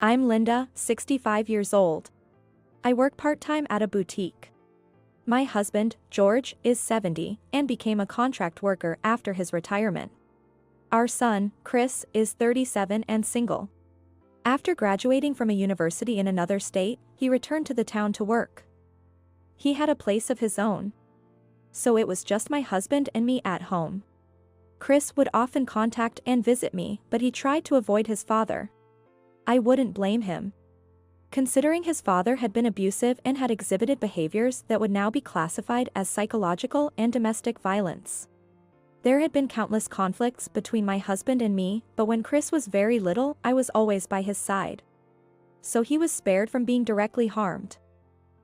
I'm Linda, 65 years old. I work part-time at a boutique. My husband, George, is 70 and became a contract worker after his retirement. Our son, Chris, is 37 and single. After graduating from a university in another state, he returned to the town to work. He had a place of his own. So it was just my husband and me at home. Chris would often contact and visit me, but he tried to avoid his father. I wouldn't blame him. Considering his father had been abusive and had exhibited behaviors that would now be classified as psychological and domestic violence. There had been countless conflicts between my husband and me, but when Chris was very little, I was always by his side. So he was spared from being directly harmed.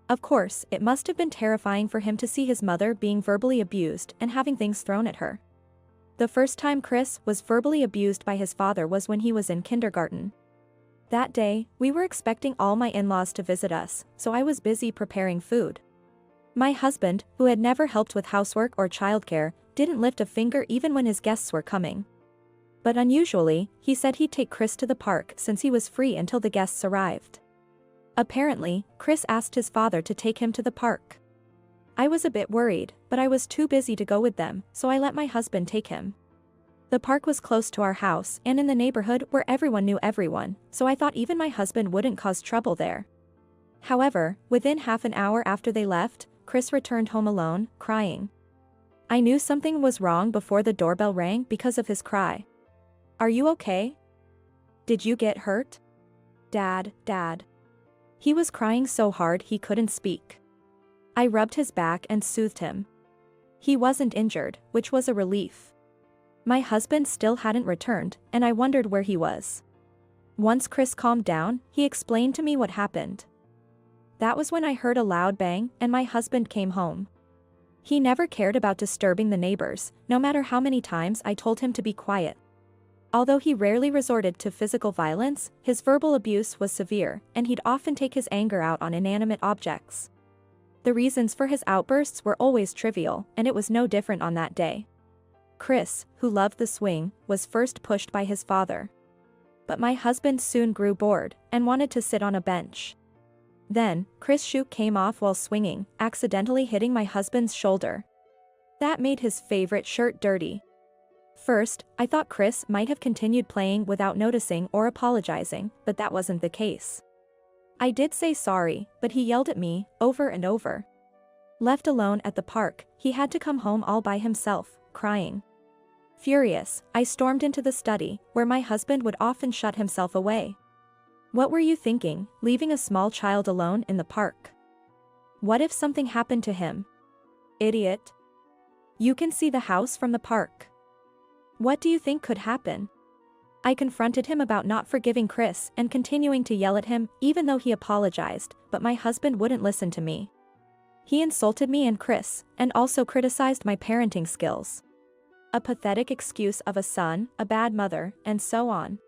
Of course, it must have been terrifying for him to see his mother being verbally abused and having things thrown at her. The first time Chris was verbally abused by his father was when he was in kindergarten. That day, we were expecting all my in-laws to visit us, so I was busy preparing food. My husband, who had never helped with housework or childcare, didn't lift a finger even when his guests were coming. But unusually, he said he'd take Chris to the park since he was free until the guests arrived. Apparently, Chris asked his father to take him to the park. I was a bit worried, but I was too busy to go with them, so I let my husband take him. The park was close to our house and in the neighborhood where everyone knew everyone, so I thought even my husband wouldn't cause trouble there. However, within half an hour after they left, Chris returned home alone, crying. I knew something was wrong before the doorbell rang because of his cry. Are you okay? Did you get hurt? Dad. He was crying so hard he couldn't speak. I rubbed his back and soothed him. He wasn't injured, which was a relief. My husband still hadn't returned, and I wondered where he was. Once Chris calmed down, he explained to me what happened. That was when I heard a loud bang and my husband came home. He never cared about disturbing the neighbors, no matter how many times I told him to be quiet. Although he rarely resorted to physical violence, his verbal abuse was severe, and he'd often take his anger out on inanimate objects. The reasons for his outbursts were always trivial, and it was no different on that day. Chris, who loved the swing, was first pushed by his father. But my husband soon grew bored and wanted to sit on a bench. Then, Chris' shoe came off while swinging, accidentally hitting my husband's shoulder. That made his favorite shirt dirty. First, I thought Chris might have continued playing without noticing or apologizing, but that wasn't the case. I did say sorry, but he yelled at me, over and over. Left alone at the park, he had to come home all by himself, crying. Furious, I stormed into the study, where my husband would often shut himself away. What were you thinking, leaving a small child alone in the park? What if something happened to him? Idiot. You can see the house from the park. What do you think could happen? I confronted him about not forgiving Chris and continuing to yell at him, even though he apologized, but my husband wouldn't listen to me. He insulted me and Chris, and also criticized my parenting skills. A pathetic excuse of a son, a bad mother, and so on.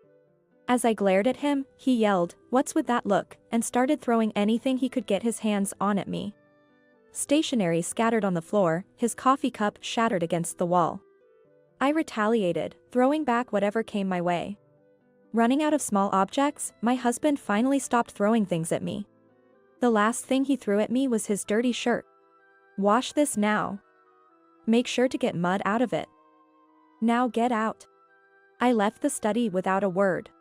As I glared at him, he yelled, "What's with that look?" and started throwing anything he could get his hands on at me. Stationery scattered on the floor, his coffee cup shattered against the wall. I retaliated, throwing back whatever came my way. Running out of small objects, my husband finally stopped throwing things at me. The last thing he threw at me was his dirty shirt. Wash this now. Make sure to get mud out of it. Now get out. I left the study without a word.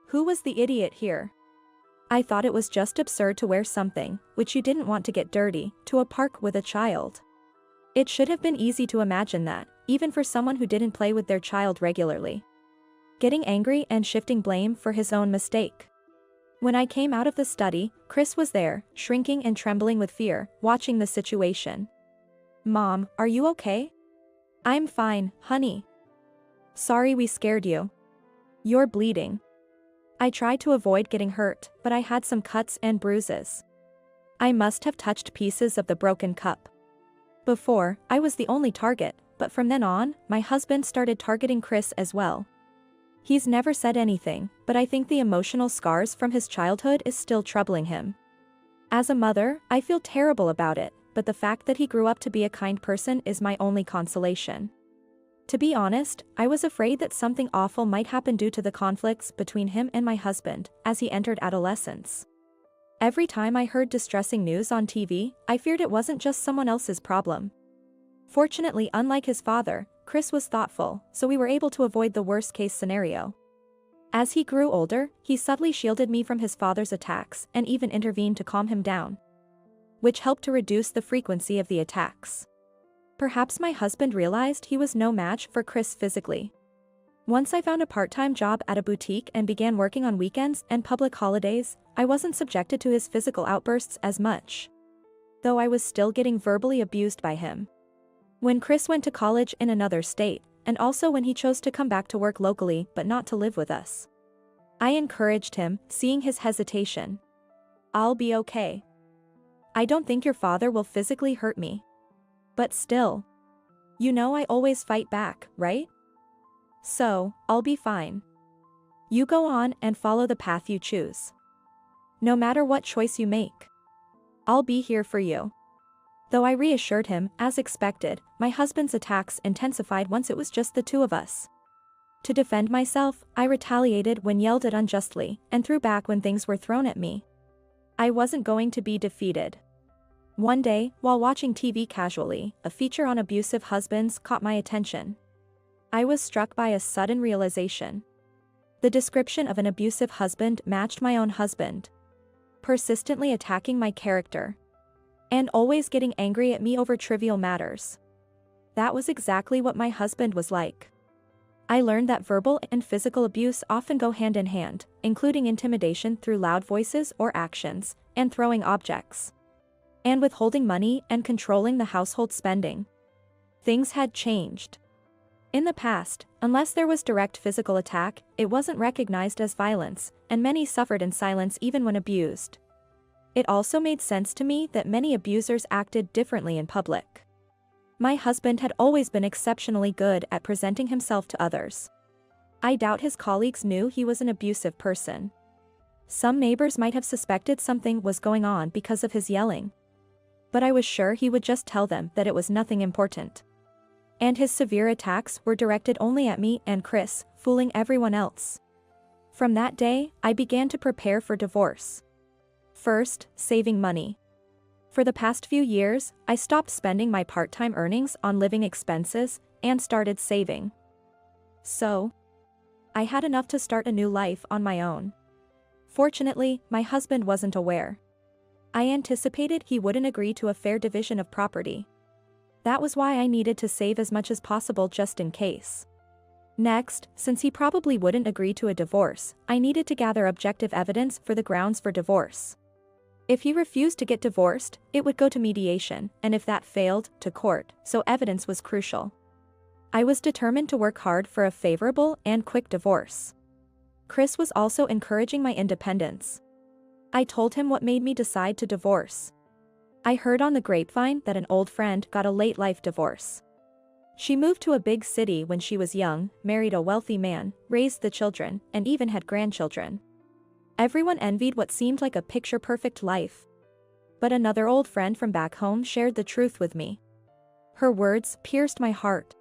Who was the idiot here? I thought it was just absurd to wear something, which you didn't want to get dirty, to a park with a child. It should have been easy to imagine that, even for someone who didn't play with their child regularly. Getting angry and shifting blame for his own mistake. When I came out of the study, Chris was there, shrinking and trembling with fear, watching the situation. Mom, are you okay? I'm fine, honey. Sorry we scared you. You're bleeding. I tried to avoid getting hurt, but I had some cuts and bruises. I must have touched pieces of the broken cup. Before, I was the only target, but from then on, my husband started targeting Chris as well. He's never said anything, but I think the emotional scars from his childhood is still troubling him. As a mother, I feel terrible about it, but the fact that he grew up to be a kind person is my only consolation. To be honest, I was afraid that something awful might happen due to the conflicts between him and my husband as he entered adolescence. Every time I heard distressing news on TV, I feared it wasn't just someone else's problem. Fortunately, unlike his father, Chris was thoughtful, so we were able to avoid the worst-case scenario. As he grew older, he subtly shielded me from his father's attacks and even intervened to calm him down, which helped to reduce the frequency of the attacks. Perhaps my husband realized he was no match for Chris physically. Once I found a part-time job at a boutique and began working on weekends and public holidays, I wasn't subjected to his physical outbursts as much, though I was still getting verbally abused by him. When Chris went to college in another state, and also when he chose to come back to work locally but not to live with us, I encouraged him, seeing his hesitation. "I'll be okay. I don't think your father will physically hurt me. But still. You know I always fight back, right? So, I'll be fine. You go on and follow the path you choose. No matter what choice you make, I'll be here for you." Though I reassured him, as expected, my husband's attacks intensified once it was just the two of us. To defend myself, I retaliated when yelled at unjustly, and threw back when things were thrown at me. I wasn't going to be defeated. One day, while watching TV casually, a feature on abusive husbands caught my attention. I was struck by a sudden realization. The description of an abusive husband matched my own husband, persistently attacking my character, and always getting angry at me over trivial matters. That was exactly what my husband was like. I learned that verbal and physical abuse often go hand in hand, including intimidation through loud voices or actions, and throwing objects, and withholding money and controlling the household spending. Things had changed. In the past, unless there was direct physical attack, it wasn't recognized as violence, and many suffered in silence even when abused. It also made sense to me that many abusers acted differently in public. My husband had always been exceptionally good at presenting himself to others. I doubt his colleagues knew he was an abusive person. Some neighbors might have suspected something was going on because of his yelling, but I was sure he would just tell them that it was nothing important. And his severe attacks were directed only at me and Chris, fooling everyone else. From that day, I began to prepare for divorce. First, saving money. For the past few years, I stopped spending my part-time earnings on living expenses and started saving. So, I had enough to start a new life on my own. Fortunately, my husband wasn't aware. I anticipated he wouldn't agree to a fair division of property. That was why I needed to save as much as possible just in case. Next, since he probably wouldn't agree to a divorce, I needed to gather objective evidence for the grounds for divorce. If he refused to get divorced, it would go to mediation, and if that failed, to court, so evidence was crucial. I was determined to work hard for a favorable and quick divorce. Chris was also encouraging my independence. I told him what made me decide to divorce. I heard on the grapevine that an old friend got a late-life divorce. She moved to a big city when she was young, married a wealthy man, raised the children, and even had grandchildren. Everyone envied what seemed like a picture-perfect life. But another old friend from back home shared the truth with me. Her words pierced my heart.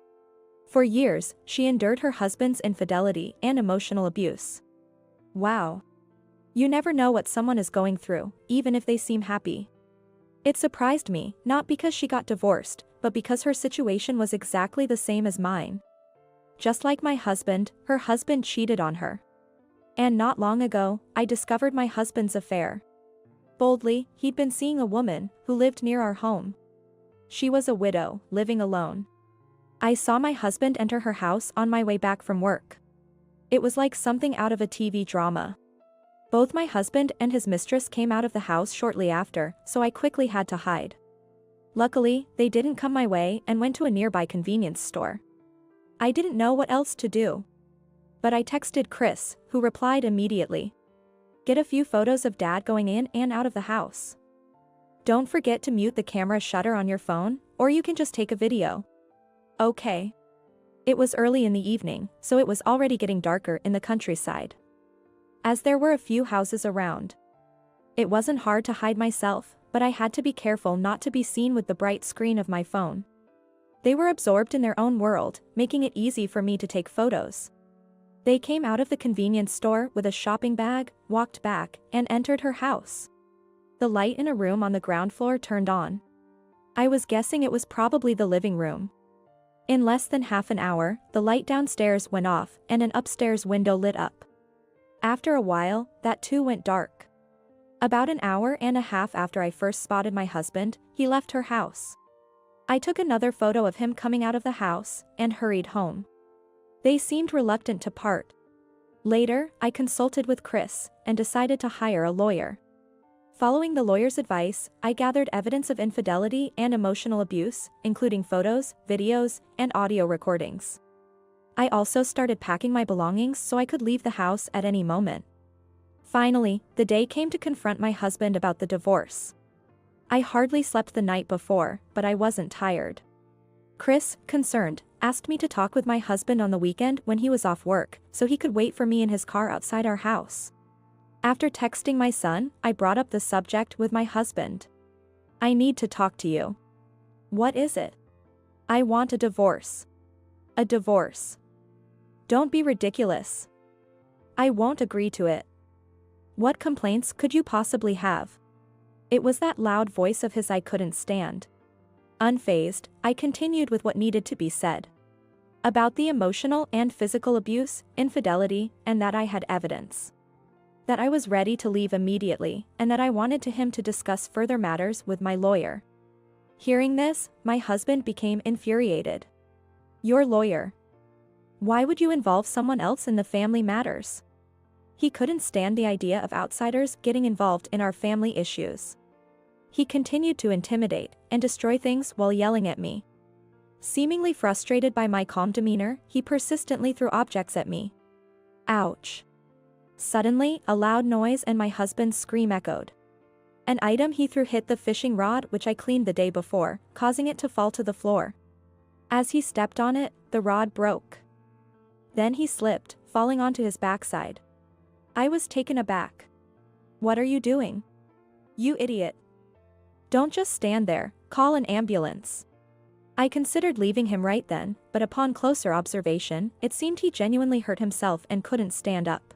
For years, she endured her husband's infidelity and emotional abuse. Wow. You never know what someone is going through, even if they seem happy. It surprised me, not because she got divorced, but because her situation was exactly the same as mine. Just like my husband, her husband cheated on her. And not long ago, I discovered my husband's affair. Boldly, he'd been seeing a woman who lived near our home. She was a widow, living alone. I saw my husband enter her house on my way back from work. It was like something out of a TV drama. Both my husband and his mistress came out of the house shortly after, so I quickly had to hide. Luckily, they didn't come my way and went to a nearby convenience store. I didn't know what else to do. But I texted Chris, who replied immediately. Get a few photos of Dad going in and out of the house. Don't forget to mute the camera shutter on your phone, or you can just take a video. Okay. It was early in the evening, so it was already getting darker in the countryside, as there were a few houses around. It wasn't hard to hide myself, but I had to be careful not to be seen with the bright screen of my phone. They were absorbed in their own world, making it easy for me to take photos. They came out of the convenience store with a shopping bag, walked back, and entered her house. The light in a room on the ground floor turned on. I was guessing it was probably the living room. In less than half an hour, the light downstairs went off and an upstairs window lit up. After a while, that too went dark. About an hour and a half after I first spotted my husband, he left her house. I took another photo of him coming out of the house and hurried home. They seemed reluctant to part. Later, I consulted with Chris and decided to hire a lawyer. Following the lawyer's advice, I gathered evidence of infidelity and emotional abuse, including photos, videos, and audio recordings. I also started packing my belongings so I could leave the house at any moment. Finally, the day came to confront my husband about the divorce. I hardly slept the night before, but I wasn't tired. Chris, concerned, asked me to talk with my husband on the weekend when he was off work, so he could wait for me in his car outside our house. After texting my son, I brought up the subject with my husband. "I need to talk to you." "What is it?" "I want a divorce." "A divorce? Don't be ridiculous." "I won't agree to it." "What complaints could you possibly have?" It was that loud voice of his I couldn't stand. Unfazed, I continued with what needed to be said. About the emotional and physical abuse, infidelity, and that I had evidence. That I was ready to leave immediately, and that I wanted him to discuss further matters with my lawyer. Hearing this, my husband became infuriated. "Your lawyer? Why would you involve someone else in the family matters?" He couldn't stand the idea of outsiders getting involved in our family issues. He continued to intimidate and destroy things while yelling at me. Seemingly frustrated by my calm demeanor, he persistently threw objects at me. Ouch. Suddenly, a loud noise and my husband's scream echoed. An item he threw hit the fishing rod which I cleaned the day before, causing it to fall to the floor. As he stepped on it, the rod broke. Then he slipped, falling onto his backside. I was taken aback. "What are you doing? You idiot. Don't just stand there, call an ambulance." I considered leaving him right then, but upon closer observation, it seemed he genuinely hurt himself and couldn't stand up.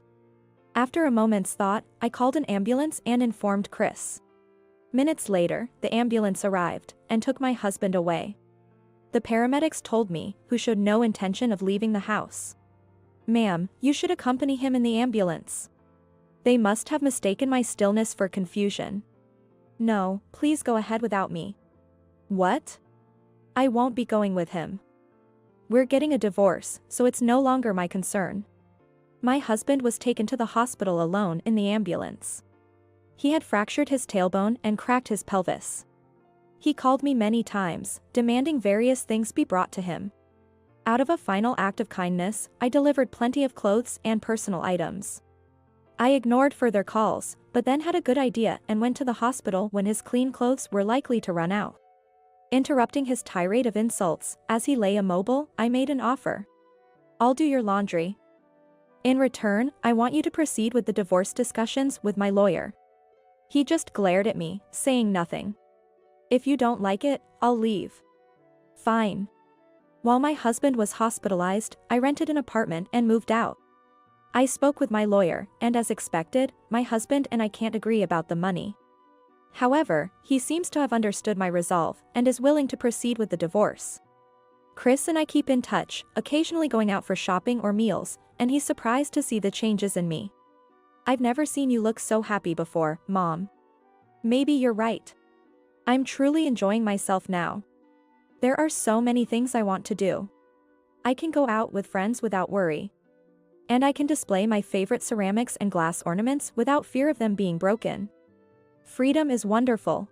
After a moment's thought, I called an ambulance and informed Chris. Minutes later, the ambulance arrived and took my husband away. The paramedics told me, who showed no intention of leaving the house. "Ma'am, you should accompany him in the ambulance." They must have mistaken my stillness for confusion. "No, please go ahead without me." "What?" "I won't be going with him. We're getting a divorce, so it's no longer my concern." My husband was taken to the hospital alone in the ambulance. He had fractured his tailbone and cracked his pelvis. He called me many times, demanding various things be brought to him. Out of a final act of kindness, I delivered plenty of clothes and personal items. I ignored further calls, but then had a good idea and went to the hospital when his clean clothes were likely to run out. Interrupting his tirade of insults, as he lay immobile, I made an offer. "I'll do your laundry. In return, I want you to proceed with the divorce discussions with my lawyer." He just glared at me, saying nothing. "If you don't like it, I'll leave." "Fine." While my husband was hospitalized, I rented an apartment and moved out. I spoke with my lawyer, and as expected, my husband and I can't agree about the money. However, he seems to have understood my resolve and is willing to proceed with the divorce. Chris and I keep in touch, occasionally going out for shopping or meals, and he's surprised to see the changes in me. "I've never seen you look so happy before, Mom." Maybe you're right. I'm truly enjoying myself now. There are so many things I want to do. I can go out with friends without worry. And I can display my favorite ceramics and glass ornaments without fear of them being broken. Freedom is wonderful.